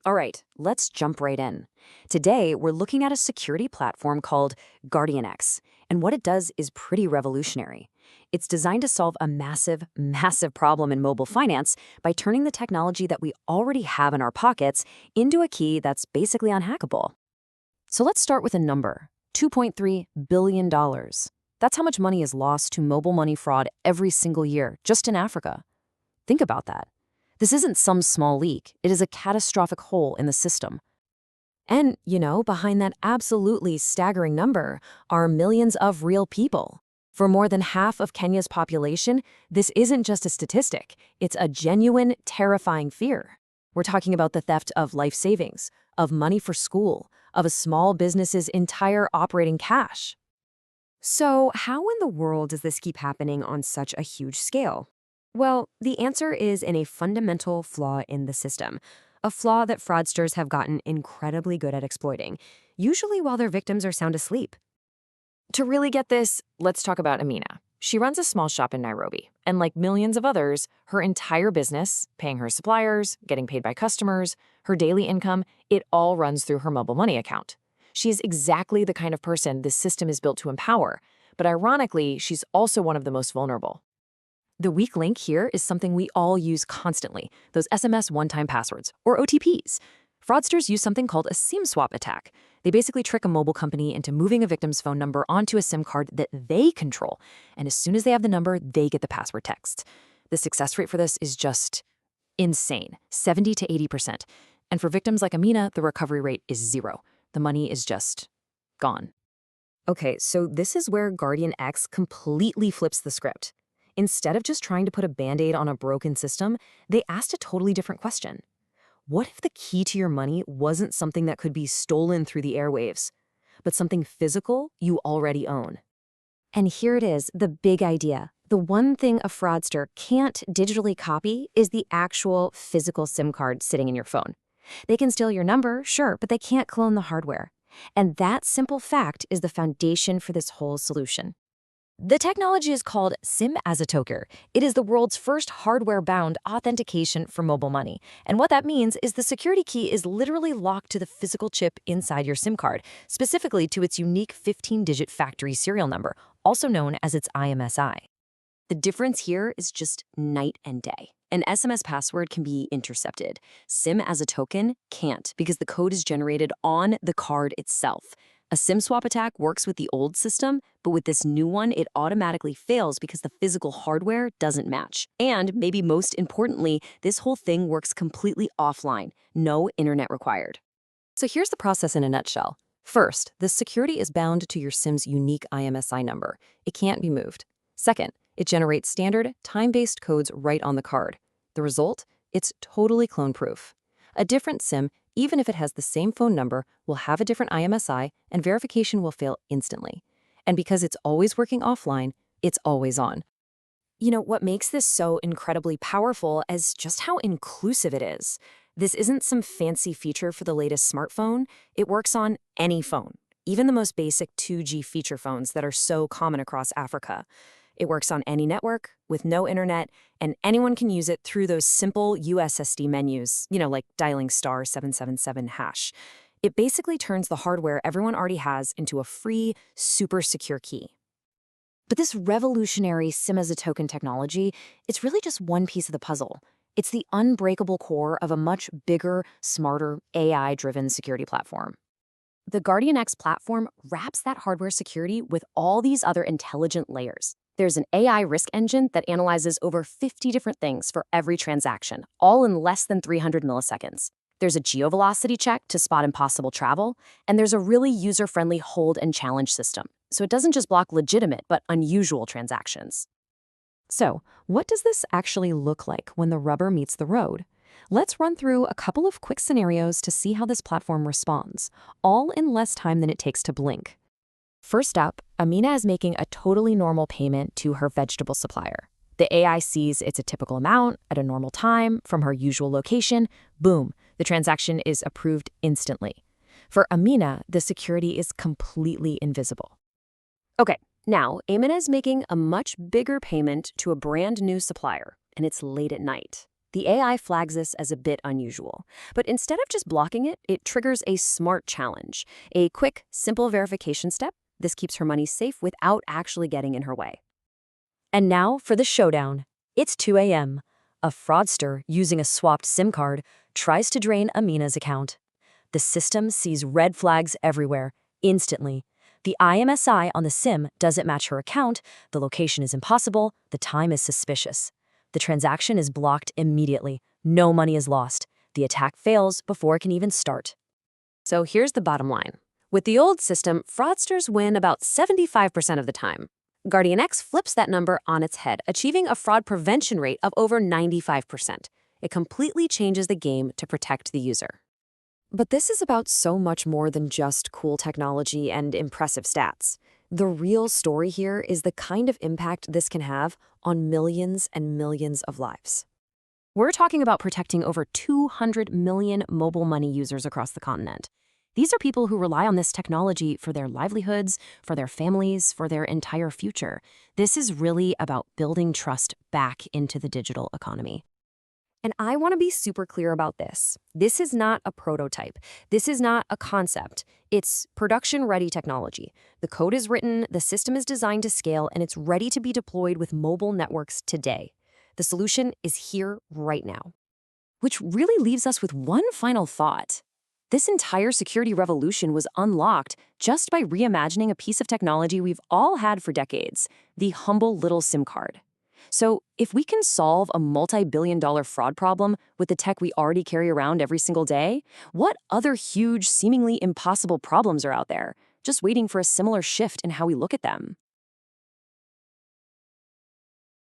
All right, let's jump right in. Today, we're looking at a security platform called Guardianx, and what it does is pretty revolutionary. It's designed to solve a massive, massive problem in mobile finance by turning the technology that we already have in our pockets into a key that's basically unhackable. So let's start with a number, $2.3 billion. That's how much money is lost to mobile money fraud every single year, just in Africa. Think about that. This isn't some small leak. It is a catastrophic hole in the system. And, behind that absolutely staggering number are millions of real people. For more than half of Kenya's population, this isn't just a statistic. It's a genuine, terrifying fear. We're talking about the theft of life savings, of money for school, of a small business's entire operating cash. So, how in the world does this keep happening on such a huge scale? Well, the answer is in a fundamental flaw in the system, a flaw that fraudsters have gotten incredibly good at exploiting, usually while their victims are sound asleep. To really get this, let's talk about Amina. She runs a small shop in Nairobi, and like millions of others, her entire business, paying her suppliers, getting paid by customers, her daily income, it all runs through her mobile money account. She is exactly the kind of person this system is built to empower, but ironically, she's also one of the most vulnerable. The weak link here is something we all use constantly, those SMS one-time passwords, or OTPs. Fraudsters use something called a SIM swap attack. They basically trick a mobile company into moving a victim's phone number onto a SIM card that they control, and as soon as they have the number, they get the password text. The success rate for this is just insane, 70 to 80%. And for victims like Amina, the recovery rate is 0. The money is just gone. Okay, so this is where Guardianx completely flips the script. Instead of just trying to put a Band-Aid on a broken system, they asked a totally different question. What if the key to your money wasn't something that could be stolen through the airwaves, but something physical you already own? And here it is, the big idea. The one thing a fraudster can't digitally copy is the actual physical SIM card sitting in your phone. They can steal your number, sure, but they can't clone the hardware. And that simple fact is the foundation for this whole solution. The technology is called SIM as a token. It is the world's first hardware-bound authentication for mobile money. And what that means is the security key is literally locked to the physical chip inside your SIM card, specifically to its unique 15-digit factory serial number, also known as its IMSI. The difference here is just night and day. An SMS password can be intercepted. SIM as a token can't because the code is generated on the card itself. A SIM swap attack works with the old system, but with this new one, it automatically fails because the physical hardware doesn't match. And maybe most importantly, this whole thing works completely offline, no internet required. So here's the process in a nutshell. First, the security is bound to your SIM's unique IMSI number. It can't be moved. Second, it generates standard, time-based codes right on the card. The result? It's totally clone-proof. A different SIM, even if it has the same phone number, will have a different IMSI, and verification will fail instantly. And because it's always working offline, it's always on. What makes this so incredibly powerful is just how inclusive it is. This isn't some fancy feature for the latest smartphone. It works on any phone, even the most basic 2G feature phones that are so common across Africa. It works on any network, with no internet, and anyone can use it through those simple USSD menus, like dialing *777#. It basically turns the hardware everyone already has into a free, super secure key. But this revolutionary SIM as a token technology, it's really just one piece of the puzzle. It's the unbreakable core of a much bigger, smarter, AI-driven security platform. The Guardianx platform wraps that hardware security with all these other intelligent layers. There's an AI risk engine that analyzes over 50 different things for every transaction, all in less than 300 milliseconds. There's a geovelocity check to spot impossible travel, and there's a really user-friendly hold and challenge system. So it doesn't just block legitimate but unusual transactions. So, what does this actually look like when the rubber meets the road? Let's run through a couple of quick scenarios to see how this platform responds, all in less time than it takes to blink. First up, Amina is making a totally normal payment to her vegetable supplier. The AI sees it's a typical amount at a normal time from her usual location. Boom, the transaction is approved instantly. For Amina, the security is completely invisible. Okay, now Amina is making a much bigger payment to a brand new supplier, and it's late at night. The AI flags this as a bit unusual, but instead of just blocking it, it triggers a smart challenge, a quick, simple verification step. This keeps her money safe without actually getting in her way. And now for the showdown. It's 2 a.m. A fraudster using a swapped SIM card tries to drain Amina's account. The system sees red flags everywhere, instantly. The IMSI on the SIM doesn't match her account, the location is impossible, the time is suspicious. The transaction is blocked immediately. No money is lost. The attack fails before it can even start. So here's the bottom line. With the old system, fraudsters win about 75% of the time. Guardianx flips that number on its head, achieving a fraud prevention rate of over 95%. It completely changes the game to protect the user. But this is about so much more than just cool technology and impressive stats. The real story here is the kind of impact this can have on millions and millions of lives. We're talking about protecting over 200 million mobile money users across the continent. These are people who rely on this technology for their livelihoods, for their families, for their entire future. This is really about building trust back into the digital economy. And I want to be super clear about this. This is not a prototype. This is not a concept. It's production-ready technology. The code is written, the system is designed to scale, and it's ready to be deployed with mobile networks today. The solution is here right now. Which really leaves us with one final thought. This entire security revolution was unlocked just by reimagining a piece of technology we've all had for decades, the humble little SIM card. So if we can solve a multi-billion-dollar fraud problem with the tech we already carry around every single day, what other huge, seemingly impossible problems are out there, just waiting for a similar shift in how we look at them?